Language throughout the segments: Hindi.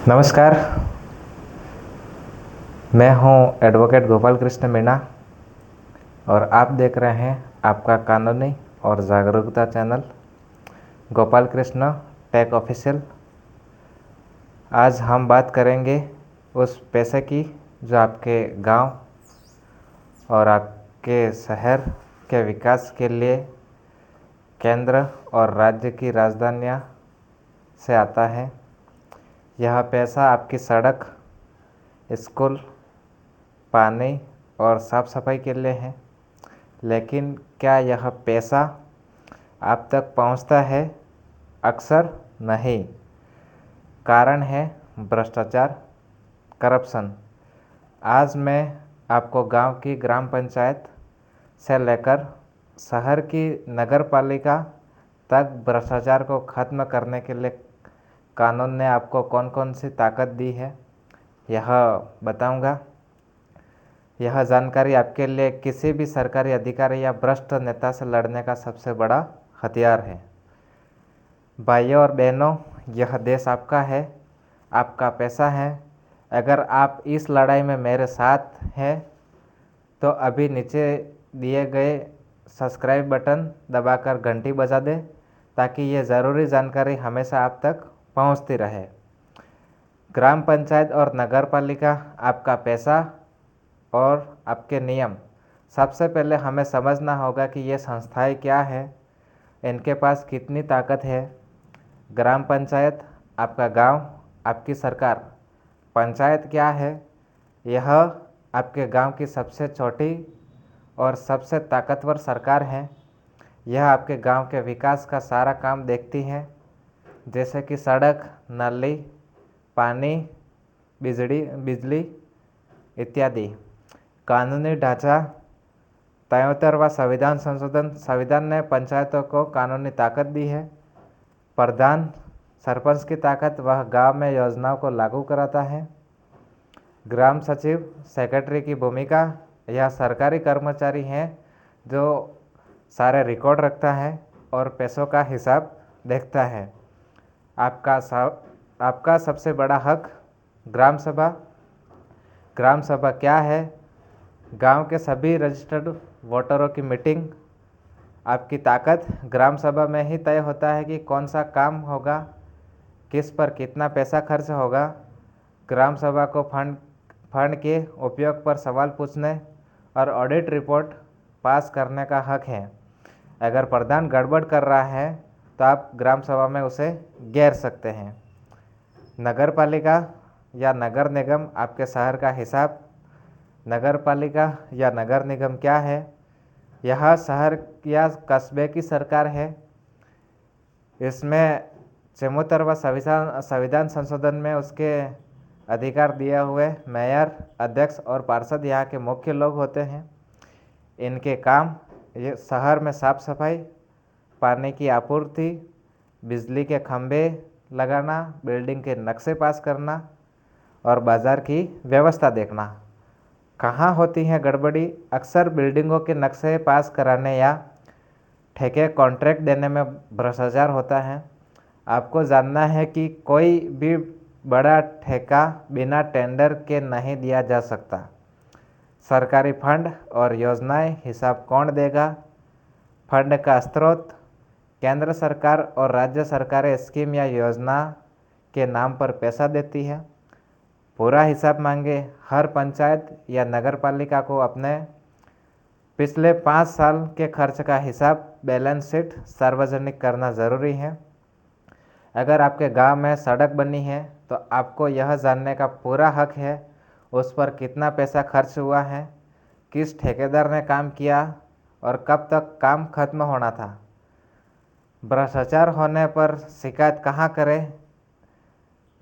नमस्कार। मैं हूं एडवोकेट गोपाल कृष्ण मीणा और आप देख रहे हैं आपका कानूनी और जागरूकता channel Gopal Krishna tech official. आज हम बात करेंगे उस पैसे की जो आपके गांव और आपके शहर के विकास के लिए केंद्र और राज्य की राजधानियां से आता है। यह पैसा आपकी सड़क, स्कूल, पानी और साफ सफाई के लिए है। लेकिन क्या यह पैसा आप तक पहुंचता है? अक्सर नहीं। कारण है भ्रष्टाचार, करप्शन। आज मैं आपको गांव की ग्राम पंचायत से लेकर शहर की नगर पालिका तक भ्रष्टाचार को ख़त्म करने के लिए कानून ने आपको कौन कौन सी ताकत दी है, यह बताऊंगा। यह जानकारी आपके लिए किसी भी सरकारी अधिकारी या भ्रष्ट नेता से लड़ने का सबसे बड़ा हथियार है। भाइयों और बहनों, यह देश आपका है, आपका पैसा है। अगर आप इस लड़ाई में मेरे साथ हैं तो अभी नीचे दिए गए सब्सक्राइब बटन दबाकर घंटी बजा दें ताकि ये ज़रूरी जानकारी हमेशा आप तक पहुंचती रहे। ग्राम पंचायत और नगर पालिका आपका पैसा और आपके नियम। सबसे पहले हमें समझना होगा कि ये संस्थाएं क्या है, इनके पास कितनी ताकत है। ग्राम पंचायत आपका गांव, आपकी सरकार। पंचायत क्या है? यह आपके गांव की सबसे छोटी और सबसे ताकतवर सरकार है। यह आपके गांव के विकास का सारा काम देखती है, जैसे कि सड़क, नाली, पानी, बिजली इत्यादि। कानूनी ढांचा। 73वां संविधान संशोधन। संविधान ने पंचायतों को कानूनी ताकत दी है। प्रधान, सरपंच की ताकत, वह गांव में योजनाओं को लागू कराता है। ग्राम सचिव, सेक्रेटरी की भूमिका। यह सरकारी कर्मचारी हैं जो सारे रिकॉर्ड रखता है और पैसों का हिसाब देखता है। आपका सबसे बड़ा हक, ग्राम सभा। ग्राम सभा क्या है? गांव के सभी रजिस्टर्ड वोटरों की मीटिंग। आपकी ताकत ग्राम सभा में ही तय होता है कि कौन सा काम होगा, किस पर कितना पैसा खर्च होगा। ग्राम सभा को फंड के उपयोग पर सवाल पूछने और ऑडिट रिपोर्ट पास करने का हक है। अगर प्रधान गड़बड़ कर रहा है तो आप ग्राम सभा में उसे घेर सकते हैं। नगर पालिका या नगर निगम आपके शहर का हिसाब। नगर पालिका या नगर निगम क्या है? यह शहर या कस्बे की सरकार है। इसमें 74वां संविधान संशोधन में उसके अधिकार दिए हुए मेयर, अध्यक्ष और पार्षद यहाँ के मुख्य लोग होते हैं। इनके काम ये शहर में साफ सफाई, पानी की आपूर्ति, बिजली के खंभे लगाना, बिल्डिंग के नक्शे पास करना और बाजार की व्यवस्था देखना। कहाँ होती है गड़बड़ी? अक्सर बिल्डिंगों के नक्शे पास कराने या ठेके कॉन्ट्रैक्ट देने में भ्रष्टाचार होता है। आपको जानना है कि कोई भी बड़ा ठेका बिना टेंडर के नहीं दिया जा सकता। सरकारी फंड और योजनाएं हिसाब कौन देगा? फंड का स्रोत। केंद्र सरकार और राज्य सरकारें स्कीम या योजना के नाम पर पैसा देती है। पूरा हिसाब मांगे। हर पंचायत या नगर पालिका को अपने पिछले 5 साल के खर्च का हिसाब, बैलेंस शीट सार्वजनिक करना ज़रूरी है। अगर आपके गांव में सड़क बनी है तो आपको यह जानने का पूरा हक है उस पर कितना पैसा खर्च हुआ है, किस ठेकेदार ने काम किया और कब तक काम खत्म होना था। भ्रष्टाचार होने पर शिकायत कहाँ करें?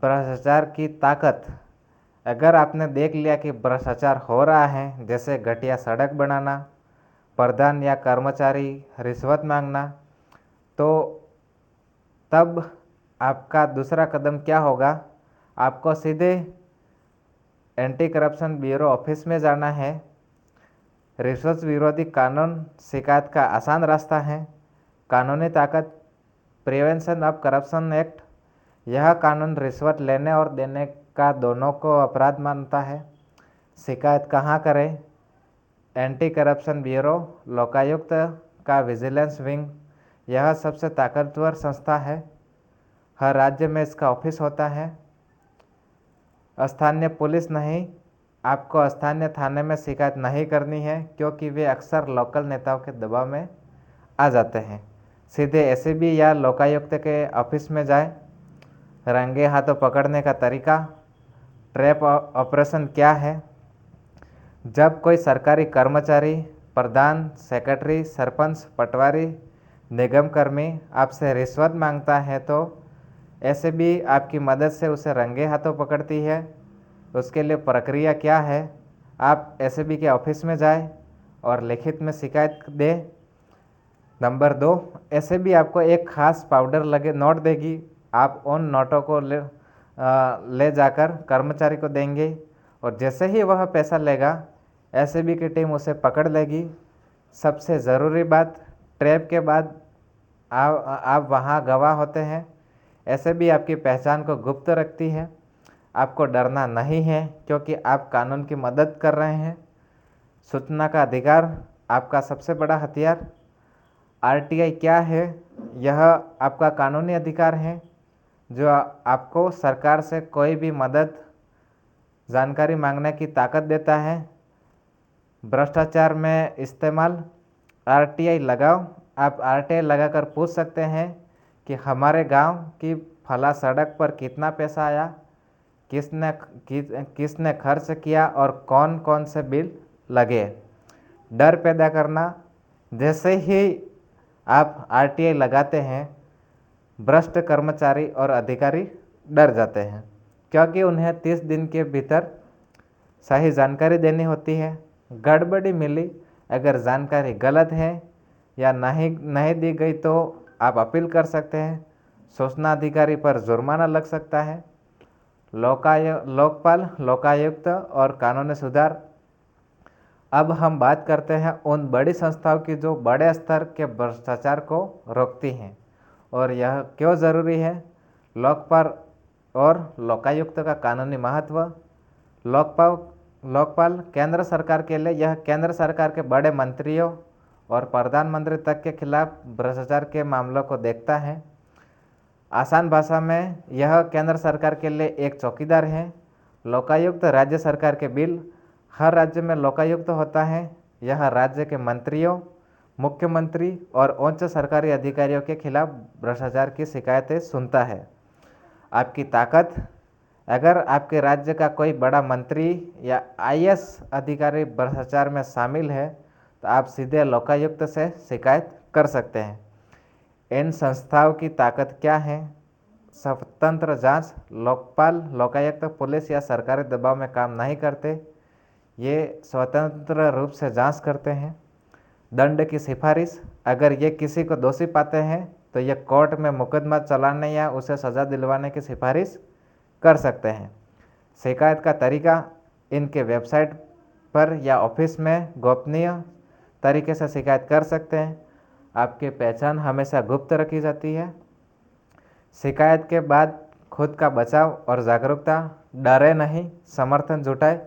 भ्रष्टाचार की ताकत। अगर आपने देख लिया कि भ्रष्टाचार हो रहा है, जैसे घटिया सड़क बनाना, प्रधान या कर्मचारी रिश्वत मांगना, तो तब आपका दूसरा कदम क्या होगा? आपको सीधे एंटी करप्शन ब्यूरो ऑफिस में जाना है। रिश्वत विरोधी कानून शिकायत का आसान रास्ता है। कानूनी ताकत, प्रिवेंशन ऑफ करप्शन एक्ट। यह कानून रिश्वत लेने और देने का दोनों को अपराध मानता है। शिकायत कहाँ करें? एंटी करप्शन ब्यूरो, लोकायुक्त का विजिलेंस विंग, यह सबसे ताकतवर संस्था है। हर राज्य में इसका ऑफिस होता है। स्थानीय पुलिस नहीं, आपको स्थानीय थाने में शिकायत नहीं करनी है क्योंकि वे अक्सर लोकल नेताओं के दबाव में आ जाते हैं। सीधे एसीबी या लोकायुक्त के ऑफिस में जाएं। रंगे हाथों पकड़ने का तरीका। ट्रैप ऑपरेशन क्या है? जब कोई सरकारी कर्मचारी, प्रधान, सेक्रेटरी, सरपंच, पटवारी, निगम कर्मी आपसे रिश्वत मांगता है तो एसीबी आपकी मदद से उसे रंगे हाथों पकड़ती है। उसके लिए प्रक्रिया क्या है? आप एसीबी के ऑफिस में जाएं और लिखित में शिकायत दें। नंबर 2, एसीबी आपको एक खास पाउडर लगे नोट देगी। आप उन नोटों को ले जाकर कर्मचारी को देंगे और जैसे ही वह पैसा लेगा एसीबी की टीम उसे पकड़ लेगी। सबसे ज़रूरी बात, ट्रैप के बाद आप वहाँ गवाह होते हैं। एसीबी आपकी पहचान को गुप्त रखती है। आपको डरना नहीं है क्योंकि आप कानून की मदद कर रहे हैं। सूचना का अधिकार आपका सबसे बड़ा हथियार। आरटीआई क्या है? यह आपका कानूनी अधिकार है जो आपको सरकार से कोई भी मदद, जानकारी मांगने की ताकत देता है। भ्रष्टाचार में इस्तेमाल। आरटीआई लगाओ। आप आरटीआई लगाकर पूछ सकते हैं कि हमारे गांव की फला सड़क पर कितना पैसा आया, किसने खर्च किया और कौन कौन से बिल लगे। डर पैदा करना। जैसे ही आप आरटीआई लगाते हैं भ्रष्ट कर्मचारी और अधिकारी डर जाते हैं क्योंकि उन्हें 30 दिन के भीतर सही जानकारी देनी होती है। गड़बड़ी मिली, अगर जानकारी गलत है या नहीं दी गई तो आप अपील कर सकते हैं। सूचना अधिकारी पर जुर्माना लग सकता है। लोकपाल, लोकायुक्त और कानूनी सुधार। अब हम बात करते हैं उन बड़ी संस्थाओं की जो बड़े स्तर के भ्रष्टाचार को रोकती हैं और यह क्यों ज़रूरी है। लोकपाल और लोकायुक्त का कानूनी महत्व। लोकपाल केंद्र सरकार के लिए, यह केंद्र सरकार के बड़े मंत्रियों और प्रधानमंत्री तक के खिलाफ भ्रष्टाचार के मामलों को देखता है। आसान भाषा में यह केंद्र सरकार के लिए एक चौकीदार है। लोकायुक्त राज्य सरकार के बिल। हर राज्य में लोकायुक्त होता है। यह राज्य के मंत्रियों, मुख्यमंत्री और उच्च सरकारी अधिकारियों के खिलाफ भ्रष्टाचार की शिकायतें सुनता है। आपकी ताकत। अगर आपके राज्य का कोई बड़ा मंत्री या आईएएस अधिकारी भ्रष्टाचार में शामिल है तो आप सीधे लोकायुक्त से शिकायत कर सकते हैं। इन संस्थाओं की ताकत क्या है? स्वतंत्र जांच। लोकपाल, लोकायुक्त पुलिस या सरकारी दबाव में काम नहीं करते, ये स्वतंत्र रूप से जांच करते हैं। दंड की सिफारिश। अगर ये किसी को दोषी पाते हैं तो ये कोर्ट में मुकदमा चलाने या उसे सज़ा दिलवाने की सिफारिश कर सकते हैं। शिकायत का तरीका। इनके वेबसाइट पर या ऑफिस में गोपनीय तरीके से शिकायत कर सकते हैं। आपकी पहचान हमेशा गुप्त रखी जाती है। शिकायत के बाद खुद का बचाव और जागरूकता। डरे नहीं, समर्थन जुटाए।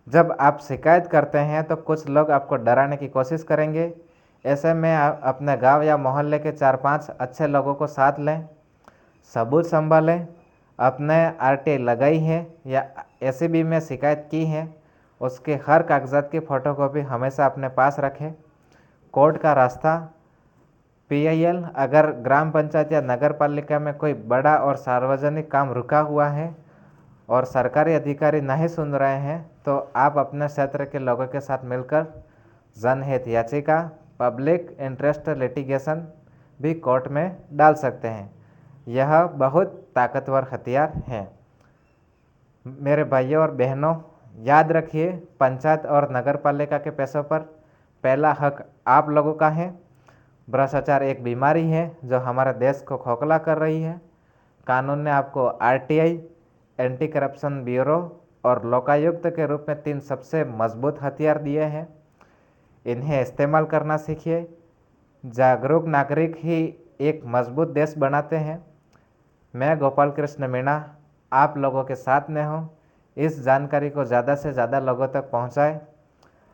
जब आप शिकायत करते हैं तो कुछ लोग आपको डराने की कोशिश करेंगे। ऐसे में आप अपने गांव या मोहल्ले के 4-5 अच्छे लोगों को साथ लें। सबूत संभालें। अपने आरटीआई लगाई है या एसीबी में शिकायत की है, उसके हर कागजात की फ़ोटोकॉपी हमेशा अपने पास रखें। कोर्ट का रास्ता। पीआईएल। अगर ग्राम पंचायत या नगर पालिका में कोई बड़ा और सार्वजनिक काम रुका हुआ है और सरकारी अधिकारी नहीं सुन रहे हैं तो आप अपने क्षेत्र के लोगों के साथ मिलकर जनहित याचिका, पब्लिक इंटरेस्ट लिटिगेशन भी कोर्ट में डाल सकते हैं। यह बहुत ताकतवर हथियार है। मेरे भाइयों और बहनों, याद रखिए, पंचायत और नगर पालिका के पैसों पर पहला हक आप लोगों का है। भ्रष्टाचार एक बीमारी है जो हमारे देश को खोखला कर रही है। कानून ने आपको आरटीआई, एंटी करप्शन ब्यूरो और लोकायुक्त के रूप में 3 सबसे मजबूत हथियार दिए हैं। इन्हें इस्तेमाल करना सीखिए। जागरूक नागरिक ही एक मजबूत देश बनाते हैं। मैं गोपाल कृष्ण मीणा आप लोगों के साथ में हूँ। इस जानकारी को ज़्यादा से ज़्यादा लोगों तक पहुँचाएं।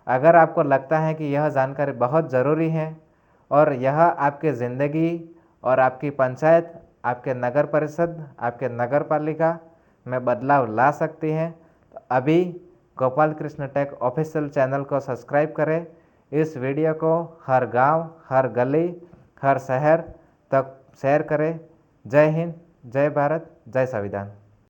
अगर आपको लगता है कि यह जानकारी बहुत ज़रूरी है और यह आपके ज़िंदगी और आपकी पंचायत, आपके नगर परिषद, आपके नगर पालिका में बदलाव ला सकती है, तो अभी Gopal Krishna tech official channel को सब्सक्राइब करें। इस वीडियो को हर गांव, हर गली, हर शहर तक शेयर करें। जय हिंद, जय भारत, जय संविधान।